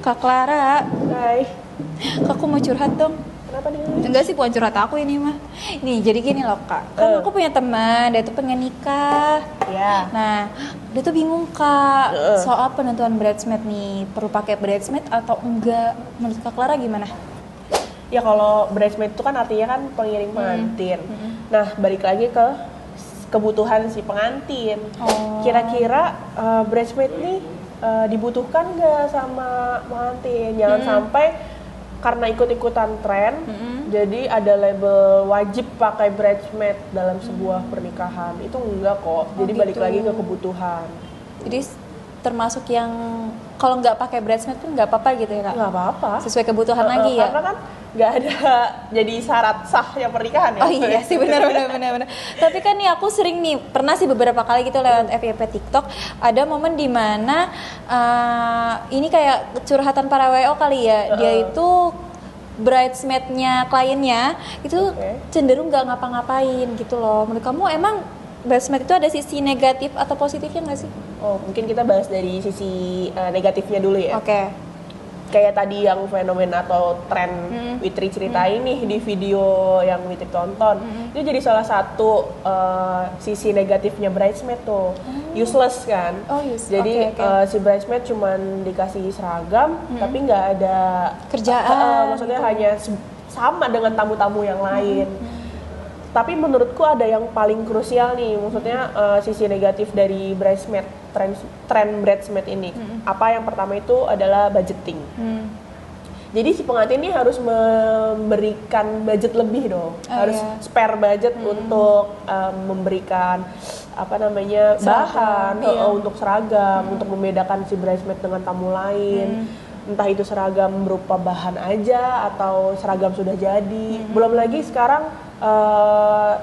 Kak Clara, Hai, aku mau curhat dong. kenapa nih? Enggak sih, bukan curhat aku ini mah. Nih, jadi gini loh Kak. Kan aku punya teman, dia tuh pengen nikah. Ya, Nah, dia tuh bingung Kak soal penentuan bridesmaid nih. Perlu pakai bridesmaid atau enggak? Menurut Kak Clara gimana? ya kalau bridesmaid itu kan artinya kan pengiring pengantin. Nah, balik lagi ke kebutuhan si pengantin. Oh. Kira-kira bridesmaid nih dibutuhkan nggak sama pengantin? Jangan sampai karena ikut-ikutan tren, jadi ada label wajib pakai bridesmaid dalam sebuah pernikahan. Itu enggak kok. Jadi balik gitu. lagi ke kebutuhan. Jadi termasuk yang kalau nggak pakai bridesmaid pun nggak apa-apa gitu ya Kak? Nggak apa-apa. Sesuai kebutuhan lagi ya? Karena kan nggak ada jadi syarat sahnya pernikahan ya. Oh iya sih, benar. Tapi kan nih aku sering nih, pernah sih beberapa kali gitu lewat FYP TikTok, ada momen dimana ini kayak curhatan para WO kali ya, dia itu bridesmaidnya kliennya itu cenderung nggak ngapa-ngapain gitu loh. Menurut kamu emang bridesmaid itu ada sisi negatif atau positifnya nggak sih? Oh, mungkin kita bahas dari sisi negatifnya dulu ya. Oke. Kayak tadi yang fenomena atau tren Witri ceritain nih di video yang Witri tonton. Itu jadi salah satu sisi negatifnya bridesmaid tuh. Useless kan. Oh, useless. Jadi Oke. si bridesmaid cuman dikasih seragam tapi nggak ada Kerjaan maksudnya gitu. hanya sama dengan tamu-tamu yang lain. Tapi menurutku ada yang paling krusial nih, maksudnya sisi negatif dari bridesmaid, tren bridesmaid ini. Apa yang pertama itu adalah budgeting. Jadi si pengantin ini harus memberikan budget lebih dong, harus spare budget untuk memberikan apa namanya bahan untuk seragam, untuk membedakan si bridesmaid dengan tamu lain. Entah itu seragam berupa bahan aja atau seragam sudah jadi. Belum lagi sekarang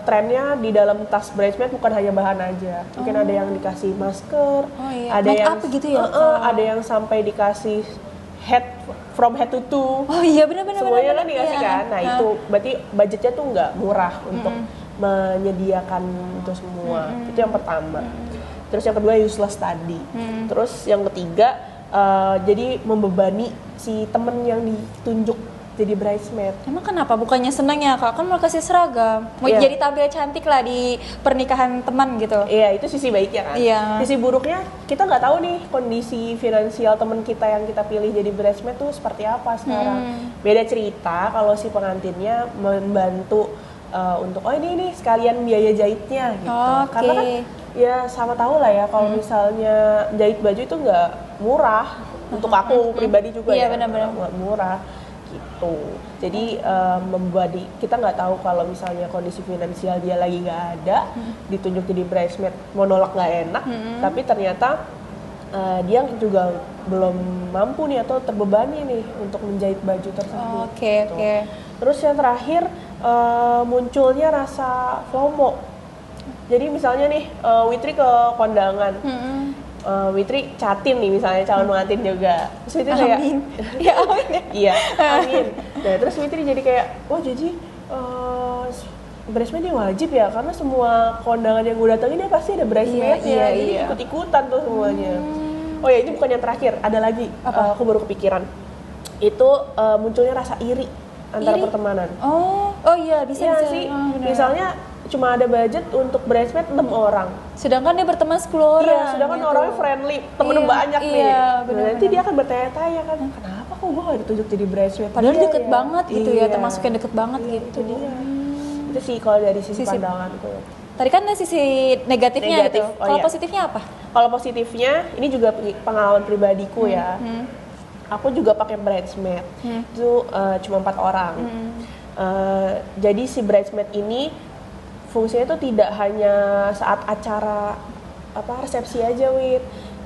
trennya di dalam tas bridesmaid bukan hanya bahan aja, mungkin ada yang dikasih masker, ada Make yang up gitu ya, ada yang sampai dikasih from head to toe. Oh iya, benar. Semuanya kan dikasih kan. Nah itu berarti budgetnya tuh nggak murah untuk menyediakan itu semua. Itu yang pertama. Terus yang kedua useless tadi. Terus yang ketiga jadi membebani si temen yang ditunjuk jadi bridesmaid. Emang kenapa? Bukannya senang ya Kak? Kan mau kasih seragam, mau jadi tampil cantik lah di pernikahan teman gitu. Iya, itu sisi baiknya kan. Iya. Sisi buruknya kita nggak tahu nih kondisi finansial teman kita yang kita pilih jadi bridesmaid tuh seperti apa sekarang. Beda cerita kalau si pengantinnya membantu untuk ini sekalian biaya jahitnya gitu. Karena kan ya sama tahu lah ya kalau misalnya jahit baju itu nggak murah. Untuk aku pribadi juga ya nggak murah. Gitu. Jadi membebani, kita nggak tahu kalau misalnya kondisi finansial dia lagi nggak ada, ditunjuk jadi bridesmaid, mau nolak nggak enak, tapi ternyata dia juga belum mampu nih atau terbebani nih untuk menjahit baju tersebut. Oke. Terus yang terakhir munculnya rasa FOMO. Jadi misalnya nih Witri ke kondangan. Witri catin nih misalnya calon pengantin juga. Terus Witri kayak Ya amin ya. Iya, amin. Nah, terus Witri jadi kayak, oh jadi bridesmaid dia wajib ya, karena semua kondangan yang gue datengin dia pasti ada bridesmaidnya, jadi ikut-ikutan tuh semuanya. Oh ya, ini bukan yang terakhir, ada lagi. Aku baru kepikiran. Itu munculnya rasa iri antara pertemanan. Oh iya, bisa sih. Misalnya cuma ada budget untuk bridesmaid 6 orang. Sedangkan dia berteman 10 orang. Iya, sedangkan gitu. orangnya friendly, temennya banyak nih. Bener. Nanti dia akan bertanya-tanya kan, kenapa kok gue gak ditunjuk jadi bridesmaid? Padahal deket banget gitu ya, termasuk yang deket banget gitu. Itu sih kalau dari sisi pandanganku. Tadi kan ada sisi negatifnya gitu. Kalau positifnya apa? Kalau positifnya, ini juga pengalaman pribadiku ya. Aku juga pakai bridesmaid. Itu cuma 4 orang. Jadi si bridesmaid ini fungsinya itu tidak hanya saat acara resepsi aja,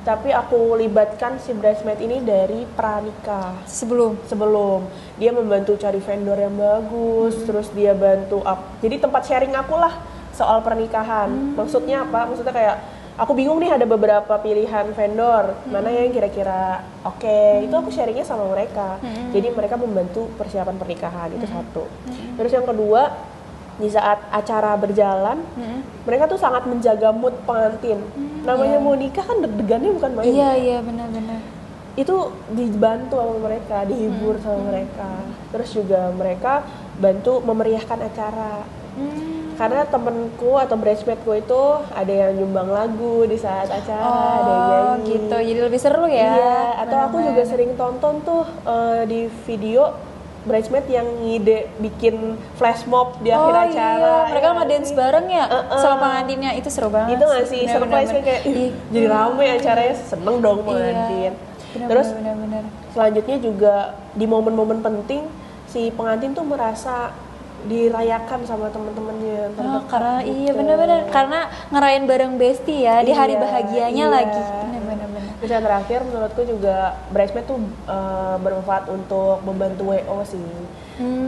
tapi aku libatkan si bridesmaid ini dari pranikah. Sebelum dia membantu cari vendor yang bagus, terus dia bantu jadi tempat sharing aku lah soal pernikahan. Maksudnya apa? Maksudnya kayak aku bingung nih, ada beberapa pilihan vendor, mana yang kira-kira oke. Itu aku sharingnya sama mereka. Jadi mereka membantu persiapan pernikahan, itu satu. Terus yang kedua, di saat acara berjalan, mereka tuh sangat menjaga mood pengantin. Namanya mau nikah kan deg-degannya bukan main. Iya, benar-benar. itu dibantu sama mereka, dihibur sama mereka. Terus juga mereka bantu memeriahkan acara. Karena temenku atau bridesmaidku itu ada yang nyumbang lagu di saat acara, ada yang nyanyi. Gitu, jadi lebih seru ya. Iya, atau aku juga sering tonton tuh di video bridesmaid yang ngide bikin flash mob di akhir acara. Iya, mereka ya, nge-dance bareng ya sama pengantinnya, itu seru banget. itu nggak sih surprise kan kayak jadi rame acaranya, seneng dong pengantin. Terus bener. selanjutnya juga di momen-momen penting si pengantin tuh merasa dirayakan sama teman-temannya terdekat. Karena gitu. iya bener-bener, karena ngerayain bareng bestie ya di hari Iya, bahagianya iya. lagi. Bener-bener. Terus yang terakhir menurutku juga bridesmaid tuh bermanfaat untuk membantu WO sih.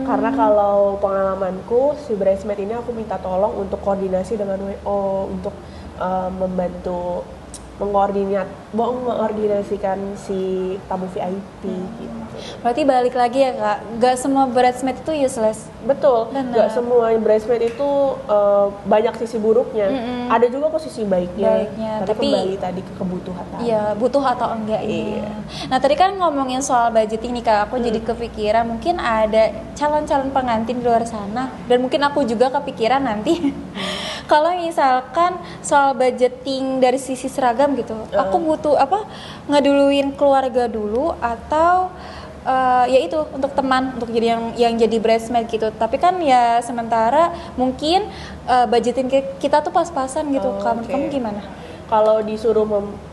Karena kalau pengalamanku si bridesmaid ini aku minta tolong untuk koordinasi dengan WO untuk membantu mengkoordinasikan si tamu VIP gitu. Berarti balik lagi ya kak, gak semua bridesmaid itu useless. Betul, Benar. nggak semua bridesmaid itu banyak sisi buruknya. Ada juga kok sisi baiknya. Tapi kembali tadi ke kebutuhan tadi. Iya, butuh atau enggaknya. Nah tadi kan ngomongin soal budgeting nih kak, aku jadi kepikiran mungkin ada calon-calon pengantin di luar sana, dan mungkin aku juga kepikiran nanti kalau misalkan soal budgeting dari sisi seragam gitu, aku butuh ngeduluin keluarga dulu atau ya itu untuk teman, untuk jadi yang jadi bridesmaid gitu. Tapi kan ya sementara mungkin budgeting kita tuh pas-pasan gitu. Kamu gimana? Kalau disuruh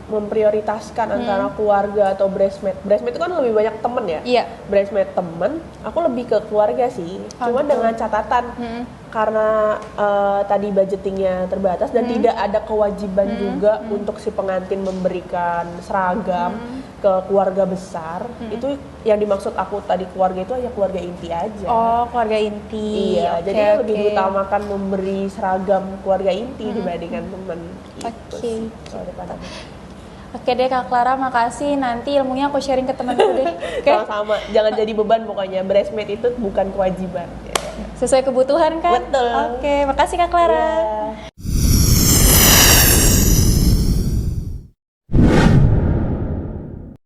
memprioritaskan antara keluarga atau bridesmaid itu kan lebih banyak temen ya. Iya. Bridesmaid temen, aku lebih ke keluarga sih. Cuma dengan catatan karena tadi budgetingnya terbatas dan tidak ada kewajiban juga untuk si pengantin memberikan seragam ke keluarga besar. Itu yang dimaksud aku tadi keluarga itu hanya keluarga inti aja. Oh, keluarga inti. Iya, jadi lebih diutamakan memberi seragam keluarga inti dibandingkan teman. Oke. Oke deh Kak Clara, makasih. Nanti ilmunya aku sharing ke temanku deh. Okay? Sama-sama, jangan jadi beban pokoknya. Bridesmaid itu bukan kewajiban. Sesuai kebutuhan kan? Betul. Oke, makasih Kak Clara. Yeah.